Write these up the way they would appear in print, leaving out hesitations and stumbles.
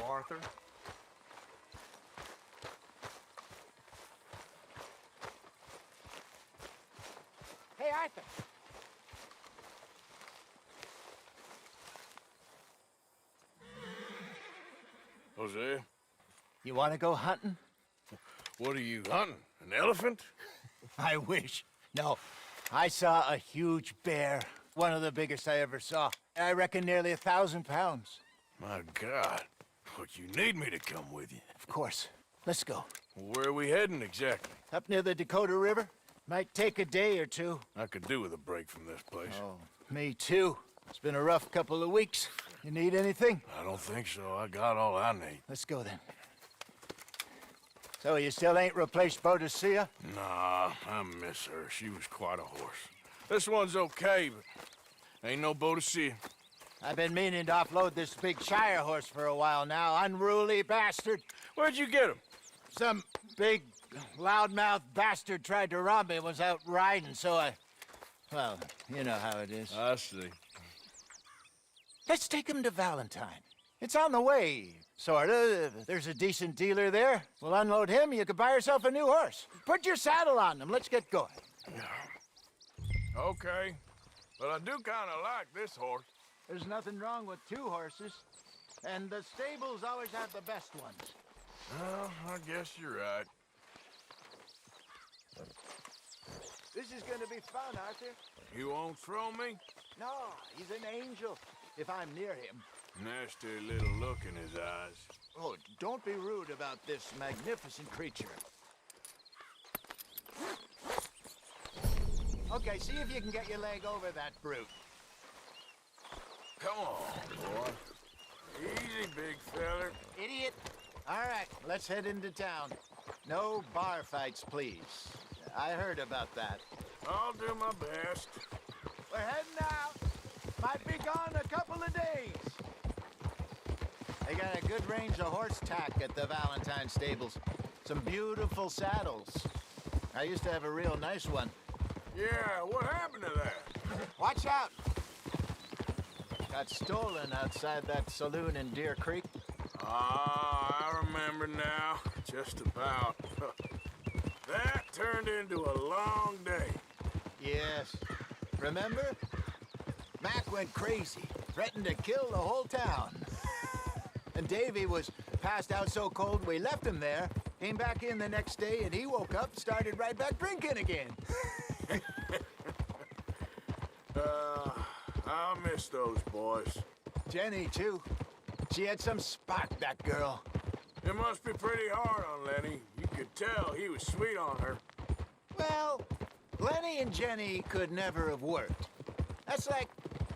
Arthur. Hey, Arthur. Hosea, You want to go hunting? what are you hunting? An elephant? I wish. No, I saw a huge bear. One of the biggest I ever saw. I reckon nearly 1,000 pounds. My God. But you need me to come with you. Of course. Let's go. Where are we heading exactly? Up near the Dakota River. Might take a day or two. I could do with a break from this place. Oh, me too. It's been a rough couple of weeks. You need anything? I don't think so. I got all I need. Let's go then. So you still ain't replaced Boadicea? Nah, I miss her. She was quite a horse. This one's okay, but ain't no Boadicea. I've been meaning to offload this big Shire horse for a while now. Unruly bastard. Where'd you get him? Some big, loudmouth bastard tried to rob me and was out riding, so I... Well, you know how it is. I see. Let's take him to Valentine. It's on the way, sorta. There's a decent dealer there. We'll unload him, you could buy yourself a new horse. Put your saddle on him, let's get going. Okay, but I do kind of like this horse. There's nothing wrong with two horses, and the stables always have the best ones. Well, I guess you're right. This is gonna be fun, Arthur. You won't throw me? No, he's an angel, if I'm near him. Nasty little look in his eyes. Oh, don't be rude about this magnificent creature. Okay, see if you can get your leg over that brute. Come on, boy. Easy, big feller. Idiot. All right, let's head into town. No bar fights, please. I heard about that. I'll do my best. We're heading out. Might be gone a couple of days. They got a good range of horse tack at the Valentine stables. Some beautiful saddles. I used to have a real nice one. Yeah, what happened to that? Watch out! Got stolen outside that saloon in Deer Creek. Ah, I remember now. Just about. That turned into a long day. Yes. Remember? Mac went crazy, threatened to kill the whole town. And Davy was passed out so cold we left him there, came back in the next day, and he woke up, started right back drinking again. I miss those boys. Jenny, too. She had some spark, that girl. It must be pretty hard on Lenny. You could tell he was sweet on her. Well, Lenny and Jenny could never have worked. That's like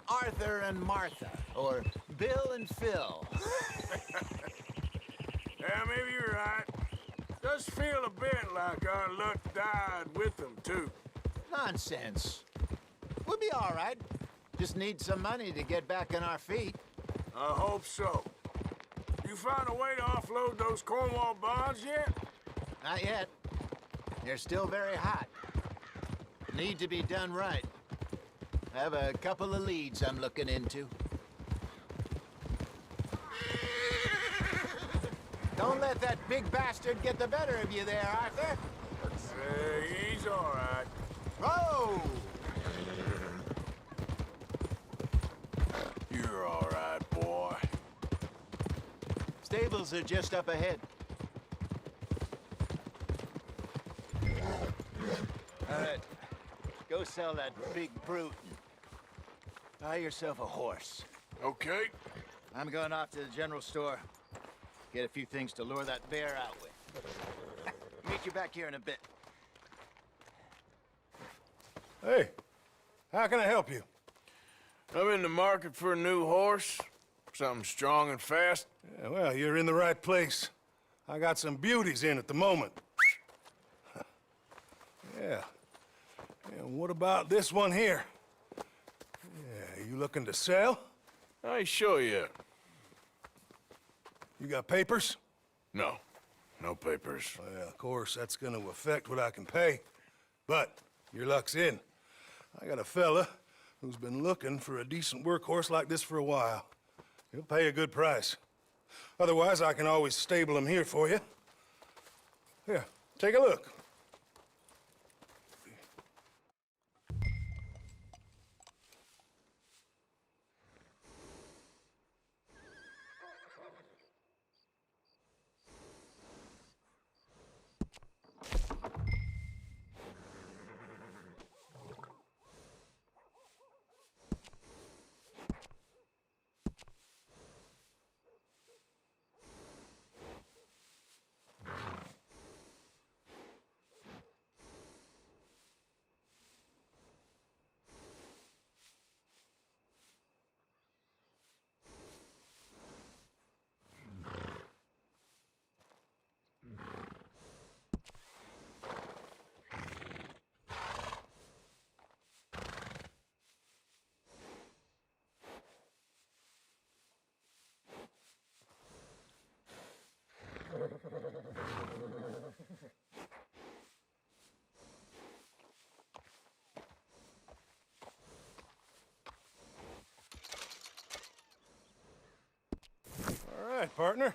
Arthur and Martha, or Bill and Phil. Yeah, maybe you're right. Does feel a bit like our luck died with them, too. Nonsense. We'll be all right. Just need some money to get back on our feet. I hope so. You find a way to offload those Cornwall bonds yet? Not yet. They're still very hot. Need to be done right. I have a couple of leads I'm looking into. Don't let that big bastard get the better of you there, Arthur. He's all right. Whoa! You're all right, boy. Stables are just up ahead. All right. Go sell that big brute. Buy yourself a horse. Okay. I'm going off to the general store. Get a few things to lure that bear out with. Meet you back here in a bit. Hey, how can I help you? I'm in the market for a new horse. Something strong and fast. Yeah, well, you're in the right place. I got some beauties in at the moment. Yeah. And what about this one here? Yeah, you looking to sell? I ain't sure yet. You got papers? No. No papers. Well, of course, that's gonna affect what I can pay. But your luck's in. I got a fella who's been looking for a decent workhorse like this for a while. He'll pay a good price. Otherwise, I can always stable them here for you. Here, take a look. All right, partner.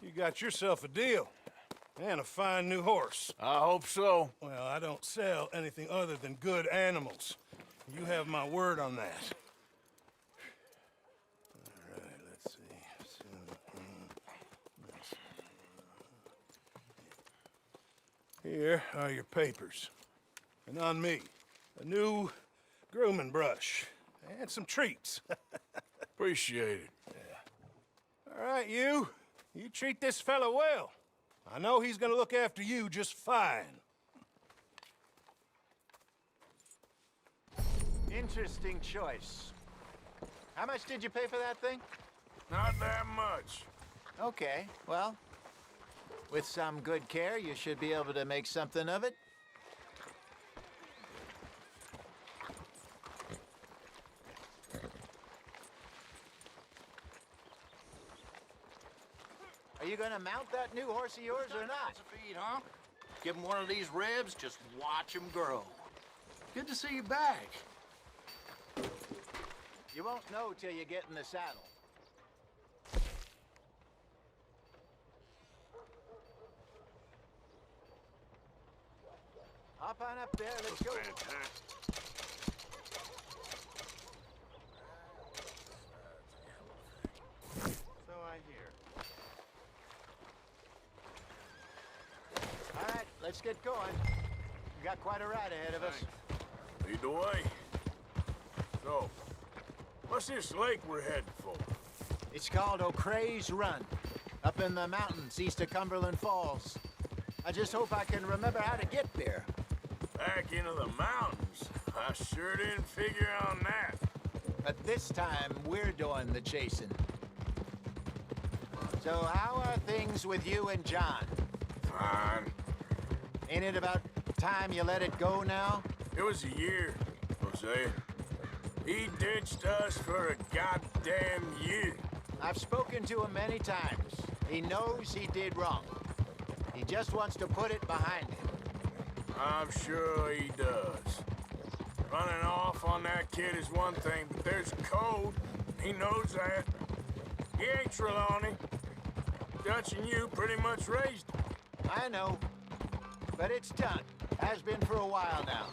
You got yourself a deal. And a fine new horse. I hope so. Well, I don't sell anything other than good animals. You have my word on that. All right, let's see. Here are your papers. And on me, a new grooming brush and some treats. Appreciate it. All right, you treat this fella well. I know he's gonna look after you just fine. Interesting choice. How much did you pay for that thing? Not that much. Okay, well, with some good care, you should be able to make something of it. Are you gonna mount that new horse of yours or not? Feed, huh? Give him one of these ribs, just watch him grow. Good to see you back. You won't know till you get in the saddle. Hop on up there, let's go. Fantastic. So I hear. All right, let's get going. We got quite a ride ahead of us. Lead the way. So, what's this lake we're heading for? It's called O'Creagh's Run, up in the mountains east of Cumberland Falls. I just hope I can remember how to get there. Back into the mountains? I sure didn't figure on that. But this time, we're doing the chasing. So how are things with you and John? Fine. Ain't it about time you let it go now? It was a year, Hosea. He ditched us for a goddamn year. I've spoken to him many times. He knows he did wrong. He just wants to put it behind him. I'm sure he does. Running off on that kid is one thing, but there's code. He knows that. He ain't Trelawney. Dutch and you pretty much raised him. I know. But it's done. Has been for a while now.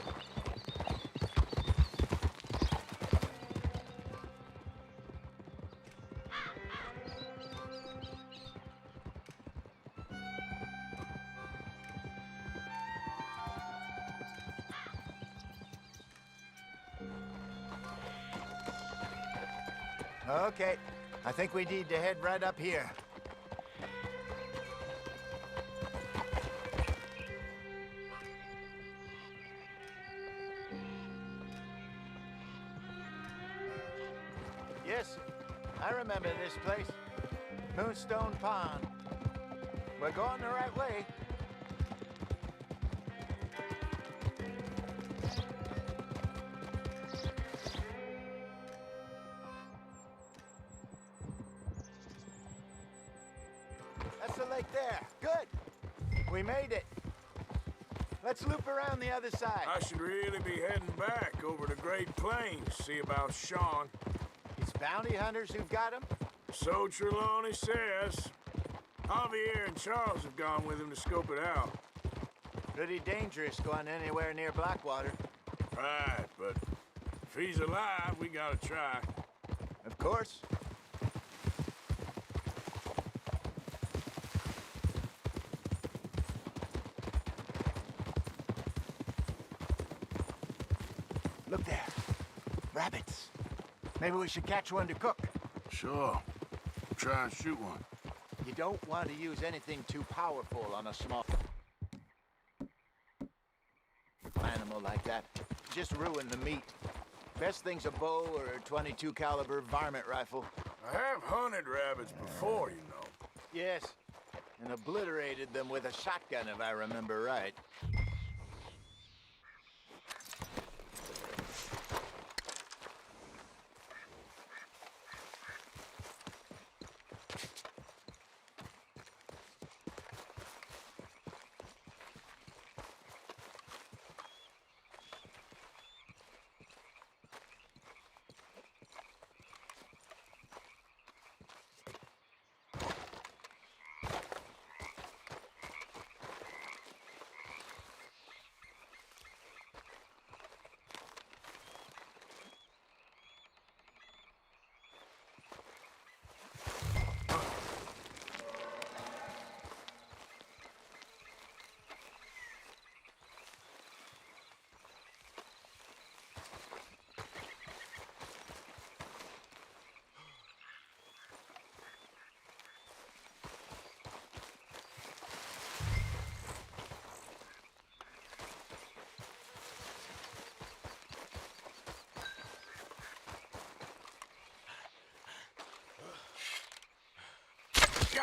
Okay, I think we need to head right up here. Yes, I remember this place. Moonstone Pond. We're going the right way. That's the lake there. Good. We made it. Let's loop around the other side. I should really be heading back over the Great Plains, see about Sean. It's bounty hunters who've got him. So Trelawney says. Javier and Charles have gone with him to scope it out. Pretty dangerous going anywhere near Blackwater. Right, but if he's alive, we gotta try. Of course. Look there. Rabbits. Maybe we should catch one to cook. Sure. Try and shoot one. You don't want to use anything too powerful on a small animal like that. Just ruin the meat. Best thing's a bow or a .22 caliber varmint rifle. I have hunted rabbits before, you know. Yes, and obliterated them with a shotgun if I remember right. Go!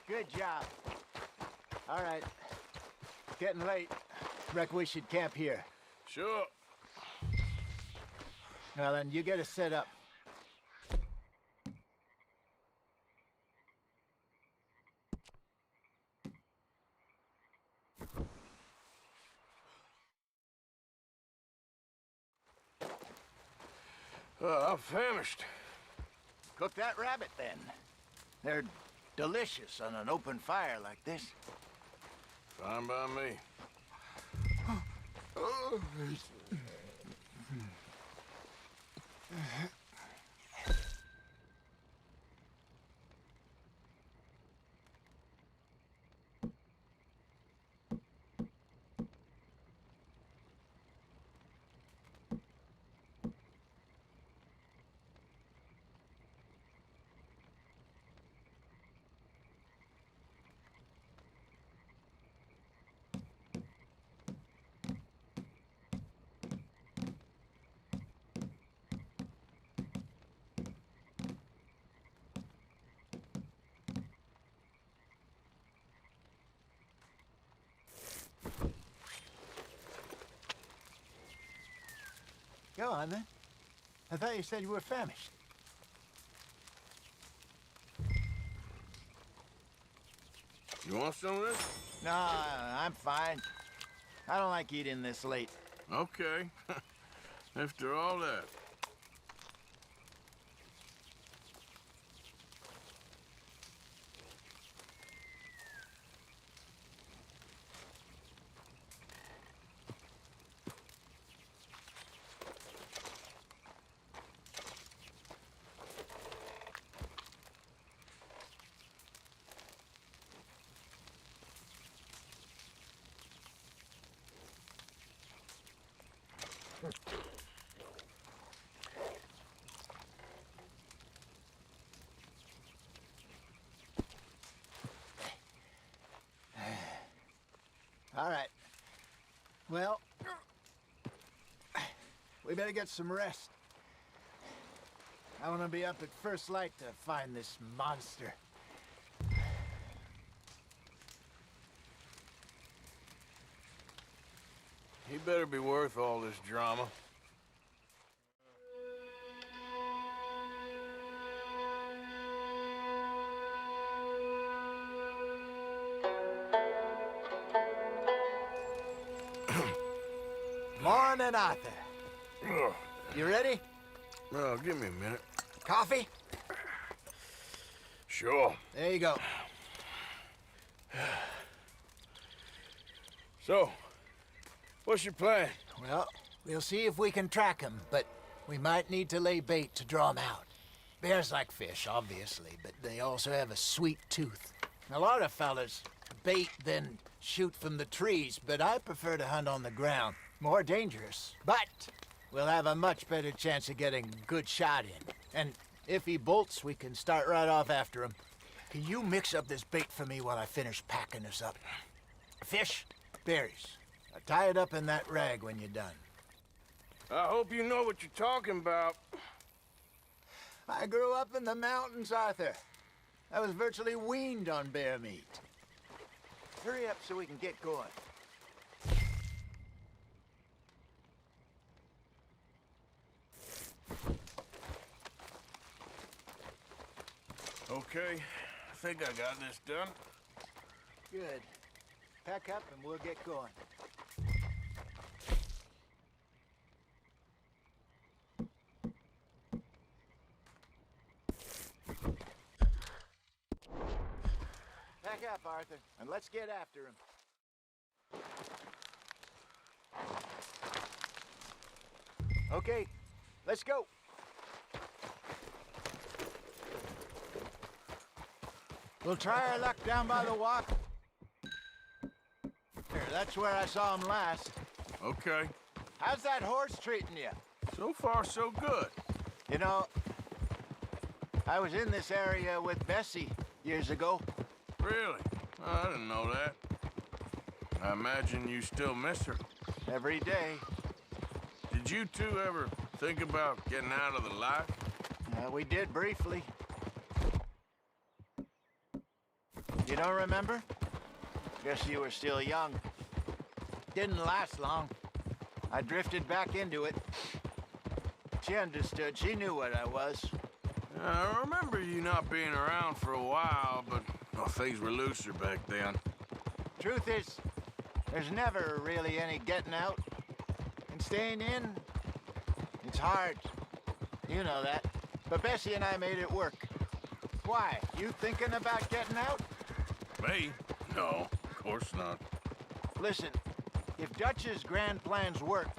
Good job. All right. Getting late. Reckon we should camp here. Sure. Well, then, you get us set up. I'm famished. Cook that rabbit, then. They're delicious on an open fire like this. Fine by me. Go on, then. I thought you said you were famished. You want some of this? No, I'm fine. I don't like eating this late. Okay. After all that. All right. Well, we better get some rest. I want to be up at first light to find this monster. He better be worth all this drama. Morning, Arthur. Ugh. You ready? Well, give me a minute. Coffee? Sure. There you go. So, what's your plan? Well, we'll see if we can track him, but we might need to lay bait to draw him out. Bears like fish, obviously, but they also have a sweet tooth. A lot of fellas bait, then shoot from the trees, but I prefer to hunt on the ground. More dangerous. But we'll have a much better chance of getting a good shot in. And if he bolts, we can start right off after him. Can you mix up this bait for me while I finish packing this up? Fish, berries. Now tie it up in that rag when you're done. I hope you know what you're talking about. I grew up in the mountains, Arthur. I was virtually weaned on bear meat. Hurry up so we can get going. Okay, I think I got this done. Good. Pack up and we'll get going. Pack up, Arthur, and let's get after him. Okay, let's go. We'll try our luck down by the walk. Here, that's where I saw him last. Okay. How's that horse treating you? So far, so good. You know, I was in this area with Bessie years ago. Really? Oh, I didn't know that. I imagine you still miss her. Every day. Did you two ever think about getting out of the life? We did briefly. You don't remember? Guess you were still young. Didn't last long. I drifted back into it. She understood. She knew what I was. I remember you not being around for a while, but well, things were looser back then. Truth is, there's never really any getting out. And staying in, it's hard. You know that. But Bessie and I made it work. Why? You thinking about getting out? Me? No, of course not. Listen, if Dutch's grand plans work,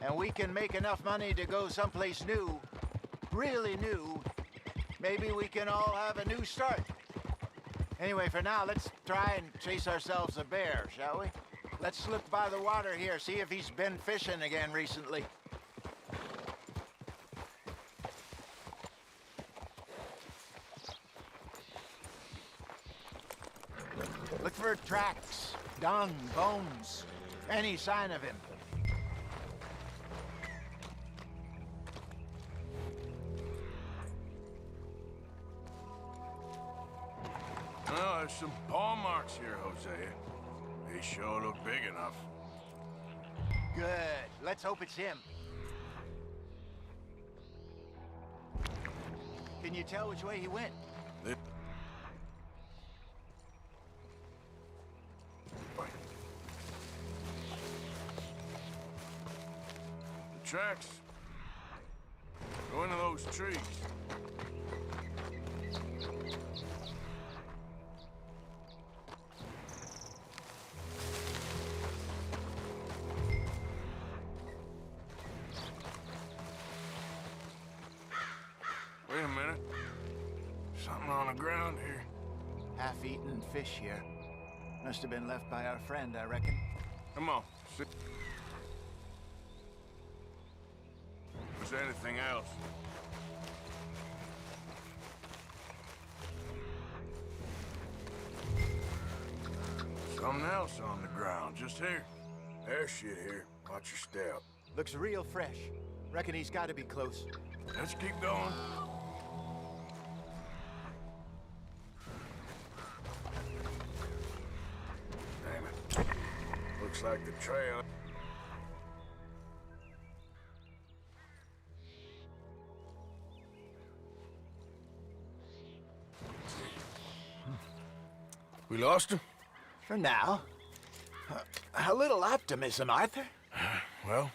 and we can make enough money to go someplace new, really new, maybe we can all have a new start. Anyway, for now, let's try and chase ourselves a bear, shall we? Let's slip by the water here, see if he's been fishing again recently. Look for tracks, dung, bones, any sign of him. Well, there's some paw marks here, Hosea. They sure look big enough. Good. Let's hope it's him. Can you tell which way he went? The tracks. Go into those trees. Wait a minute. Something on the ground here. Half-eaten fish here. Must have been left by our friend, I reckon. Come on. See. Was there anything else? Something else on the ground, just here. There's shit here. Watch your step. Looks real fresh. Reckon he's got to be close. Let's keep going. Damn it. Looks like the trail. We lost him? For now. A little optimism, Arthur. Well,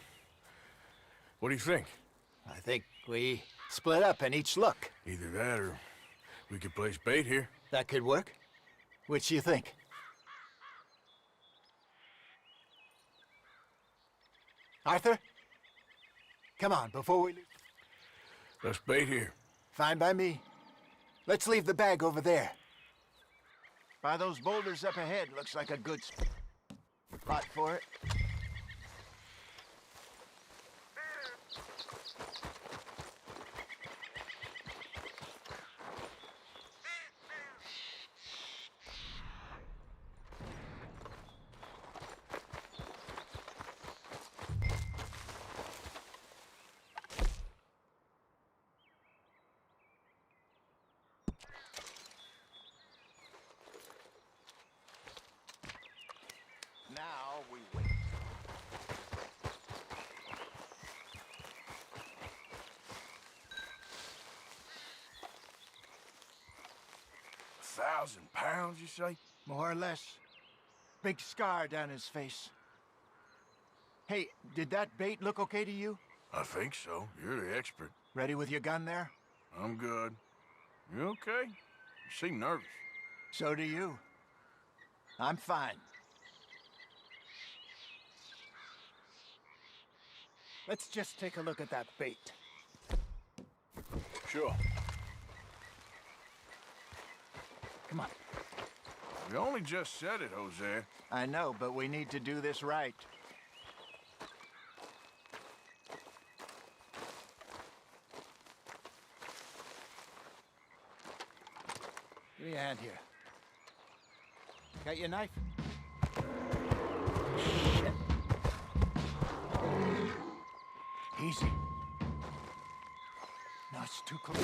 what do you think? I think we split up and each look. Either that or we could place bait here. That could work. Which do you think? Arthur? Come on, before we leave. Let's bait here. Fine by me. Let's leave the bag over there. By those boulders up ahead, looks like a good spot for it. Now we wait. £1,000, you say? More or less. Big scar down his face. Hey, did that bait look okay to you? I think so. You're the expert. Ready with your gun there? I'm good. You okay? You seem nervous. So do you. I'm fine. Let's just take a look at that bait. Sure. Come on. We only just said it, Jose. I know, but we need to do this right. Give me a hand here. Got your knife? Shit. Easy. No, it's too close.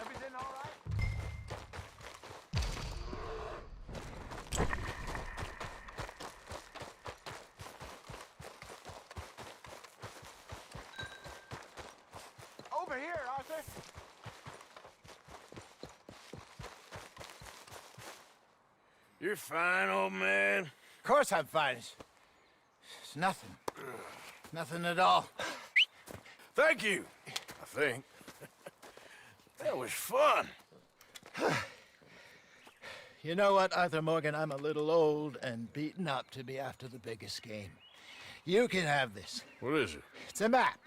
Everything all right? Over here, Arthur. You're fine, old man. Of course I'm fine. It's nothing. Nothing at all. Thank you, I think. That was fun. You know what, Arthur Morgan? I'm a little old and beaten up to be after the biggest game. You can have this. What is it? It's a map.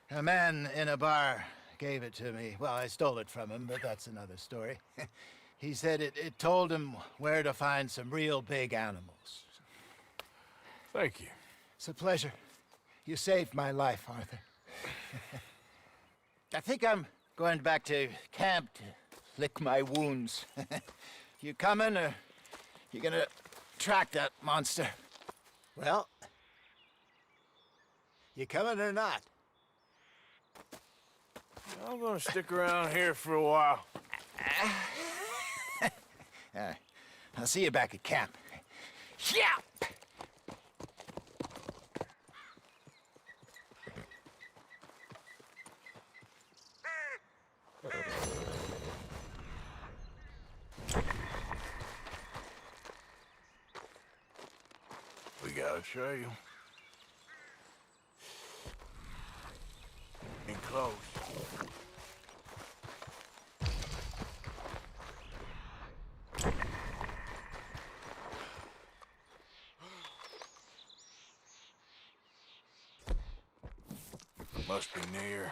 A man in a bar gave it to me. Well, I stole it from him, but that's another story. He said it told him where to find some real big animals. Thank you. It's a pleasure. You saved my life, Arthur. I think I'm going back to camp to lick my wounds. You coming, or you gonna track that monster? Well, you coming or not? I'm gonna stick around here for a while. I'll see you back at camp. Yeah! We got a trail. And close. Must be near.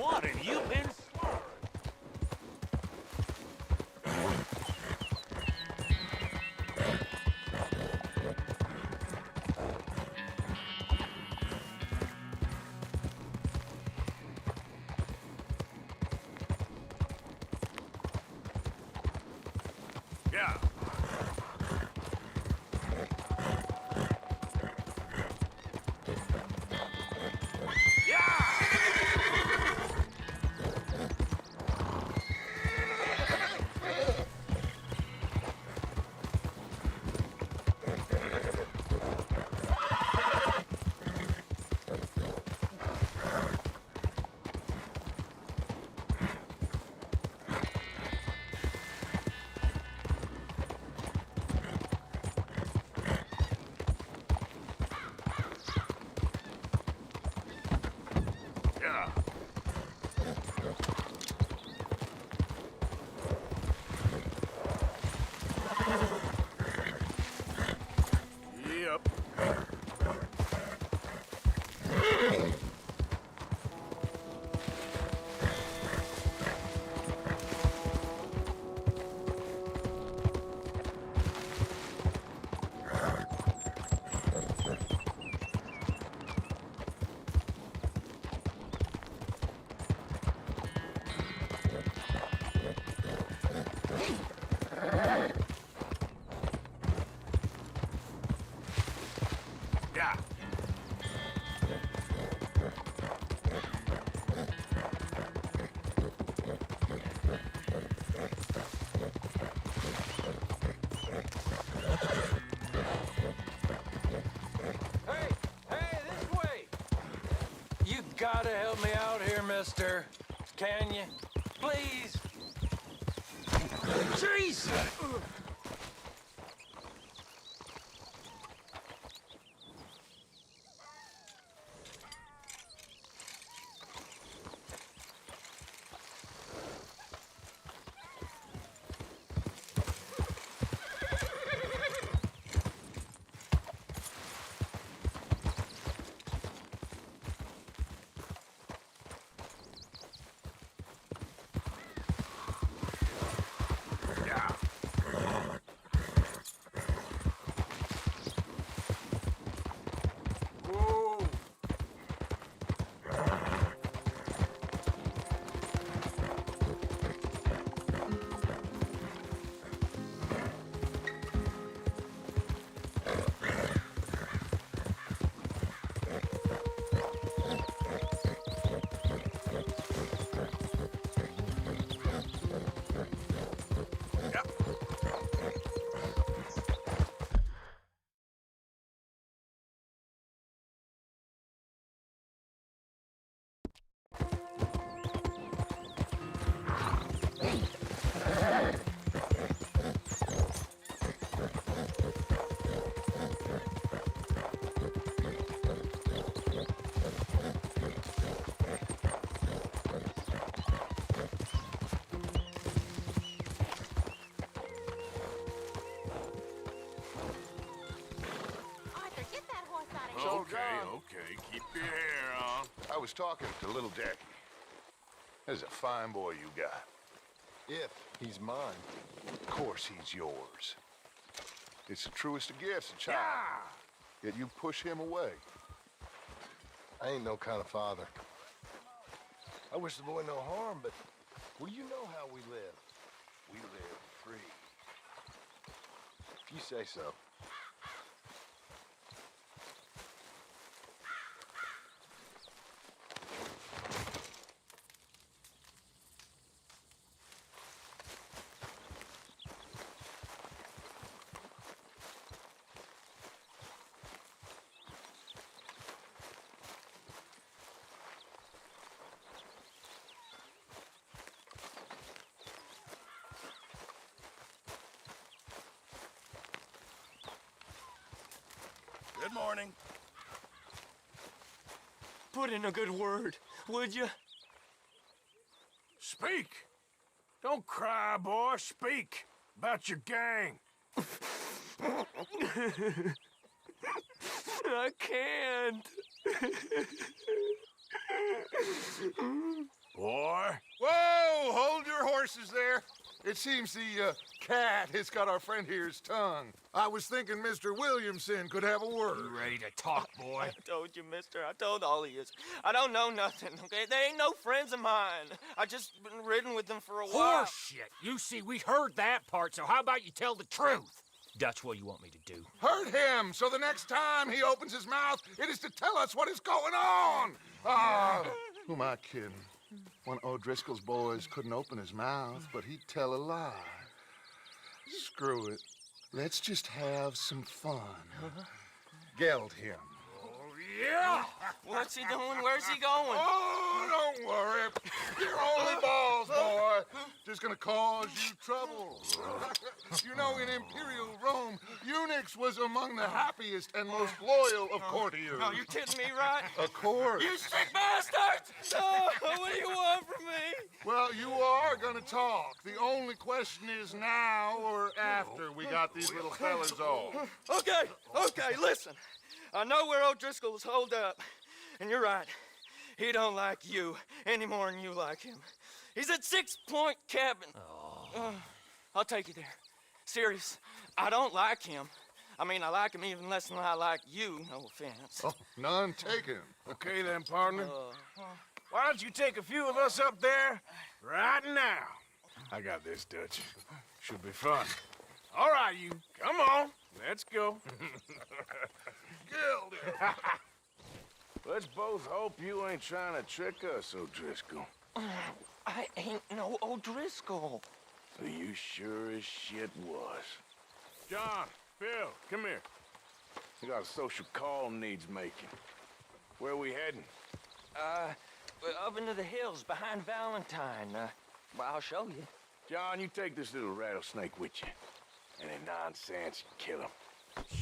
What have you been slaughtering? Yeah. Yeah. Yep. Yeah. Hey, this way! You gotta help me out here, mister. Can you? Please? Jesus! Yeah. Whoa. Yep. Arthur, get that horse out of here. Okay. Keep your hair on. I was talking to little Jackie. There's a fine boy you got. If he's mine. Of course he's yours. It's the truest of gifts, a child. Yet you push him away. I ain't no kind of father. I wish the boy no harm, but well, you know how we live. We live free. If you say so. Good morning. Put in a good word, would you? Speak. Don't cry, boy. Speak about your gang. I can't. Boy. Whoa! Hold your horses there. It seems the cat has got our friend here's tongue. I was thinking Mr. Williamson could have a word. You ready to talk, boy? I told you, mister. I told all of you. I don't know nothing, okay? They ain't no friends of mine. I just been ridden with them for a while. Horseshit. You see, we heard that part, so how about you tell the truth? Dutch, what do you want me to do? Hurt him, so the next time he opens his mouth, it is to tell us what is going on. Who am I kidding? One of O'Driscoll's boys couldn't open his mouth, but he'd tell a lie. Screw it. Let's just have some fun. Geld him. Yeah! What's he doing? Where's he going? Oh, don't worry. You're only balls, boy. Just gonna cause you trouble. You know, in Imperial Rome, eunuchs was among the happiest and most loyal of courtiers. Oh, you kidding me, right? Of course. You sick bastards! Oh, what do you want from me? Well, you are gonna talk. The only question is now or after we got these little fellas off. Okay, listen. I know where O'Driscoll is holed up, and you're right. He don't like you any more than you like him. He's at 6 Point Cabin. I'll take you there. Serious, I don't like him. I mean, I like him even less than I like you, no offense. Oh, none taken. Okay then, partner. Why don't you take a few of us up there right now? I got this, Dutch. Should be fun. All right, you. Come on. Let's go. Let's both hope you ain't trying to trick us, O'Driscoll. I ain't no O'Driscoll. So you sure as shit was. John, Phil, come here. We got a social call needs making. Where we heading? Up into the hills behind Valentine. Well, I'll show you. John, you take this little rattlesnake with you. Any nonsense, you kill him.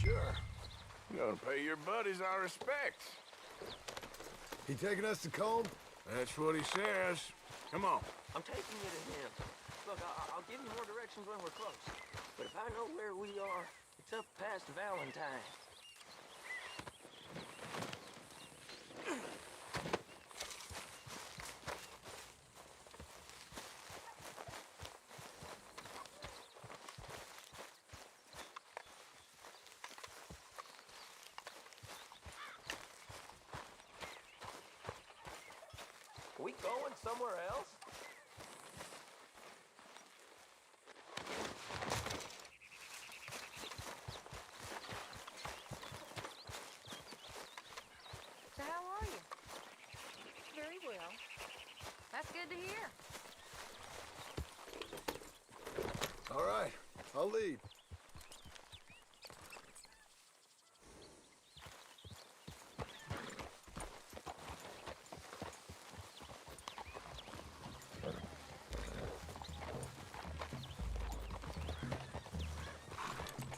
Sure. You gotta pay your buddies our respects. He taking us to Combe? That's what he says. Come on. I'm taking you to him. Look, I'll give you more directions when we're close. But if I know where we are, it's up past Valentine. Are we going somewhere else? So how are you? Very well. That's good to hear. All right, I'll lead.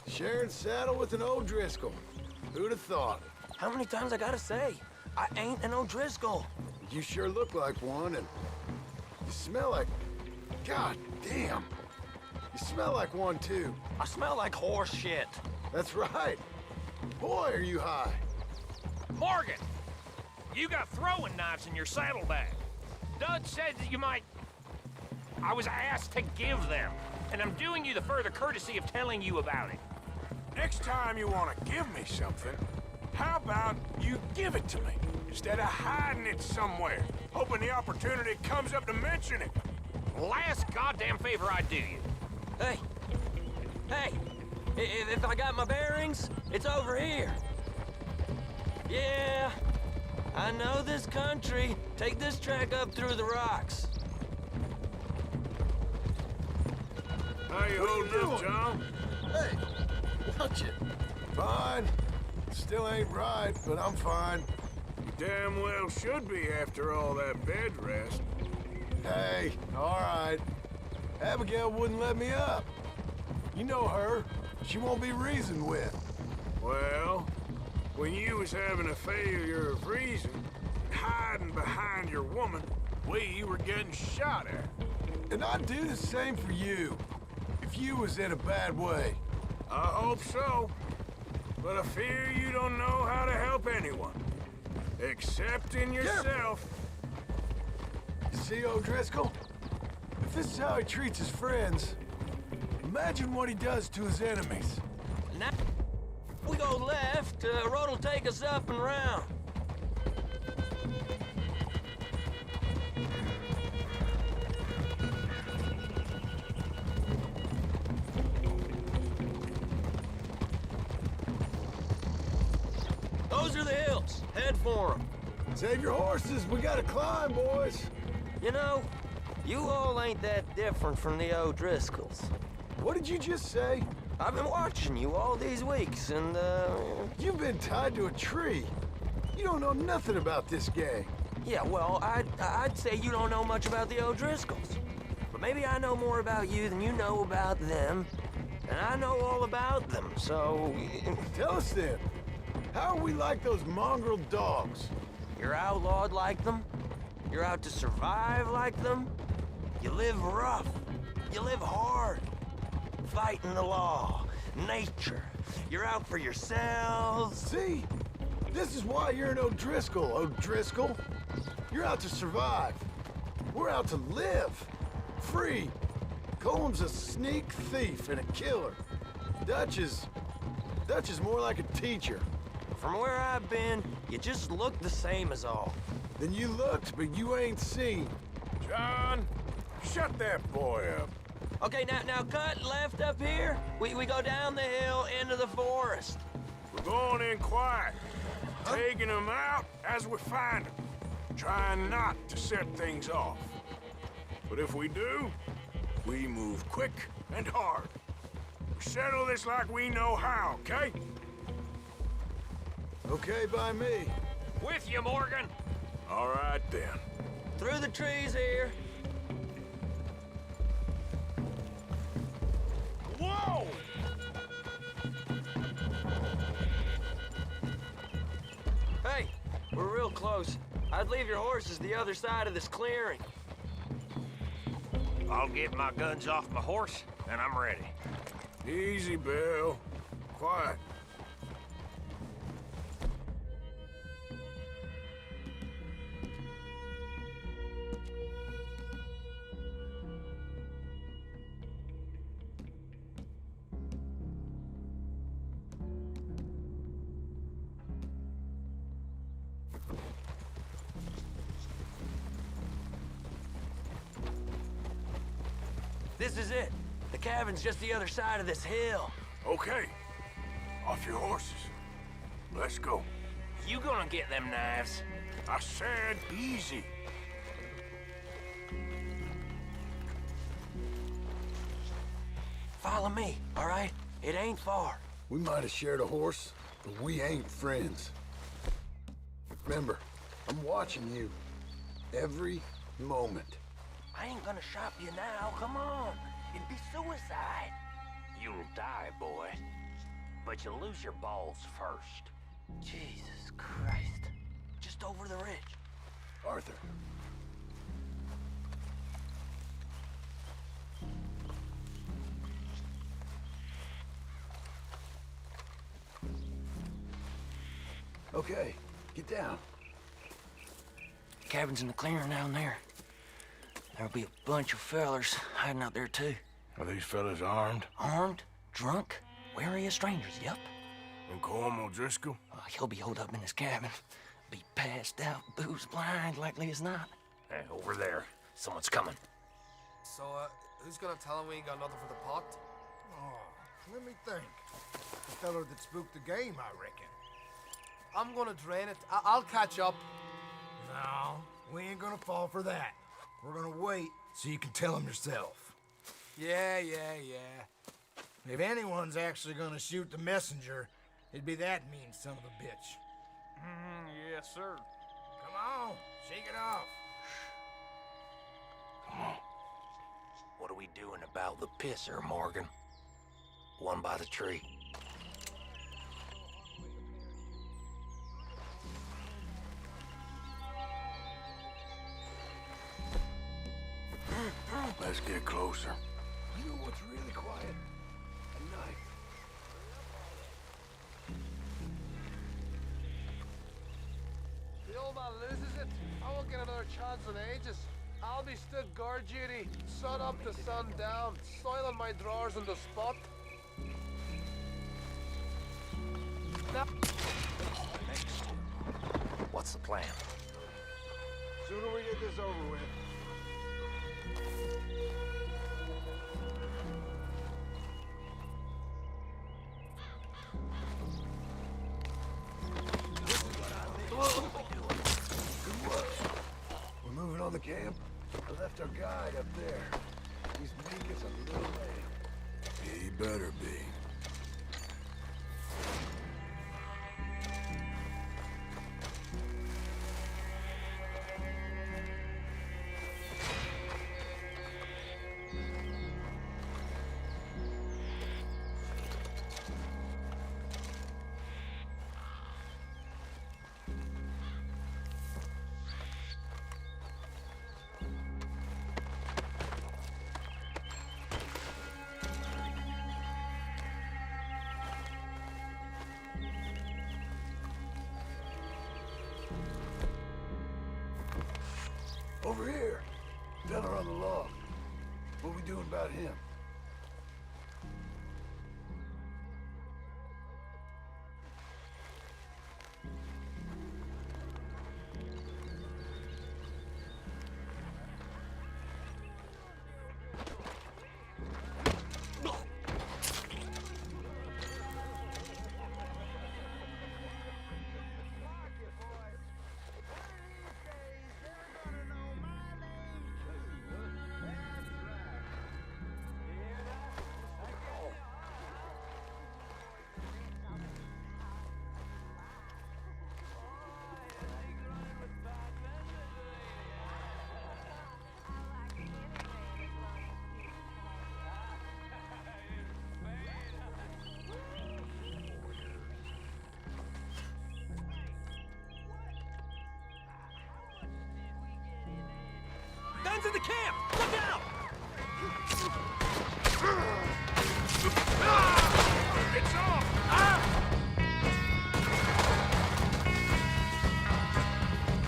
Sharing saddle with an O'Driscoll. Who'd have thought it? How many times I gotta say? I ain't an O'Driscoll. You sure look like one, and you smell like... God damn. You smell like one, too. I smell like horse shit. That's right. Boy, are you high. Morgan! You got throwing knives in your saddlebag. Dutch said that you might... I was asked to give them, and I'm doing you the further courtesy of telling you about it. Next time you want to give me something, how about you give it to me instead of hiding it somewhere, hoping the opportunity comes up to mention it? Last goddamn favor I do you. Hey, if I got my bearings, it's over here. Yeah, I know this country. Take this track up through the rocks. How you holding up, John? Hey, watch it. Fine. Still ain't right, but I'm fine. You damn well should be after all that bed rest. Hey, all right. Abigail wouldn't let me up. You know her. She won't be reasoned with. Well, when you was having a failure of reason, hiding behind your woman, we were getting shot at. And I'd do the same for you, if you was in a bad way. I hope so. But I fear you don't know how to help anyone. Except in yourself. You see O'Driscoll? If this is how he treats his friends, imagine what he does to his enemies. Now, if we go left, road will take us up and round. Those are the hills. Head for them. Save your horses, we gotta climb, boys. You know, you all ain't that different from the O'Driscolls. What did you just say? I've been watching you all these weeks, and, You've been tied to a tree. You don't know nothing about this gang. yeah, well, I'd say you don't know much about the O'Driscolls. But maybe I know more about you than you know about them. And I know all about them, so... Tell us then, how are we like those mongrel dogs? You're outlawed like them. You're out to survive like them. You live rough. You live hard. Fighting the law, nature. You're out for yourselves. See? This is why you're an O'Driscoll, O'Driscoll. You're out to survive. We're out to live. Free. Colm's a sneak thief and a killer. Dutch is more like a teacher. From where I've been, you just look the same as all. Then you looked, but you ain't seen. John, shut that boy up. Okay, now cut left up here. We go down the hill into the forest. We're going in quiet, taking them out as we find them, trying not to set things off. But if we do, we move quick and hard. We settle this like we know how, okay? Okay by me. With you, Morgan. All right, then. Through the trees here. Whoa! Hey, we're real close. I'd leave your horses the other side of this clearing. I'll get my guns off my horse, and I'm ready. Easy, Bill. Quiet. This is it. The cabin's just the other side of this hill. Okay. Off your horses. Let's go. You gonna get them knives? I said easy. Follow me, all right? It ain't far. We might have shared a horse, but we ain't friends. Remember, I'm watching you. Every moment. I ain't gonna shop you now, come on. It'd be suicide. You'll die, boy. But you'll lose your balls first. Jesus Christ. Just over the ridge. Arthur. Okay, get down. Cabin's in the clearing down there. There'll be a bunch of fellers hiding out there, too. Are these fellas armed? Armed, drunk, wary of strangers, yep. And Colm O'Driscoll? He'll be holed up in his cabin. Be passed out, booze blind, likely as not. Hey, over there. Someone's coming. So, who's gonna tell him we ain't got nothing for the pot? Oh, let me think. The feller that spooked the game, I reckon. I'm gonna drain it. I'll catch up. No, we ain't gonna fall for that. We're gonna wait so you can tell him yourself. Yeah. If anyone's actually gonna shoot the messenger, it'd be that mean son of a bitch. Yes, sir. Come on, shake it off. Come on. What are we doing about the pisser, Morgan? One by the tree. Let's get closer. You know what's really quiet? A knife. The old man loses it. I won't get another chance in ages. I'll be stood guard duty, sun up to sun down, soiling my drawers on the spot. Now, Next. What's the plan? Sooner we get this over with. Good work. We're moving on the camp. I left our guide up there. He's weak as a little lamb. He better be. Over here. Fella on the log. What we doing about him? Guns in the camp! Look out! It's off!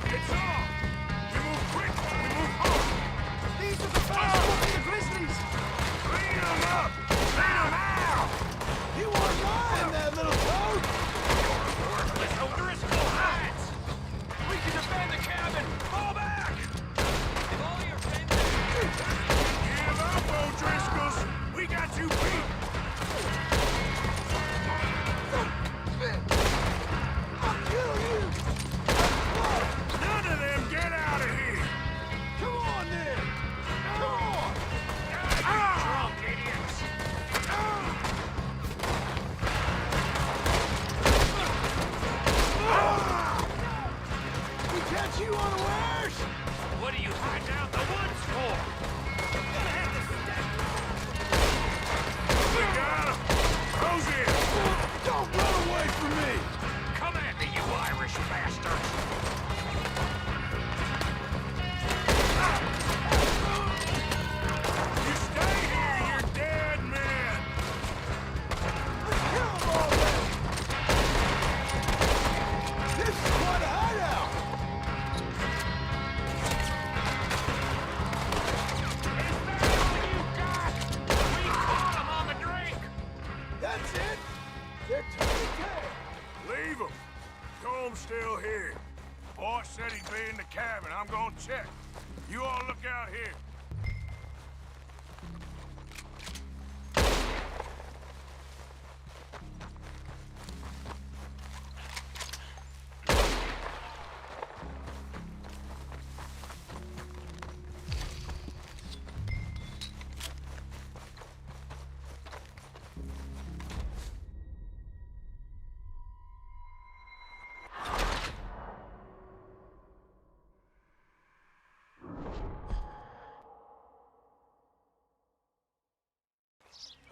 It's off! We move quick! We move hard! These are the fast-moving grizzlies! Clean them up! Clean them out! You weren't lying, that little toad! Worthless O'Driscoll hides! We can defend the cabin! Fall back! If all your friends... Give up, O'Driscolls! We got you beat! I'll kill you! None of them get out of here! Come on, then! Come on! Drunk idiots! We catch you unawares! What are you hiding out in the woods for? We got him! Close in! Don't run away from me! Come at me, you Irish bastards! You stay here, you're dead men! Kill them all, then! This is quite a hideout! We caught him on the drink! That's it! They're turning tail! Leave him! Comb's still here. Boss said he'd be in the cabin. I'm gonna check. You all look out here.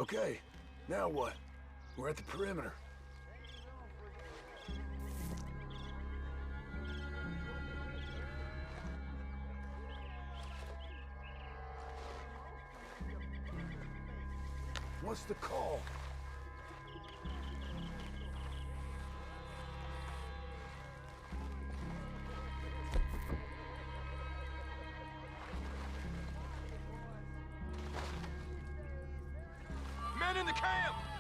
Okay, now what? We're at the perimeter. What's the call? the camp!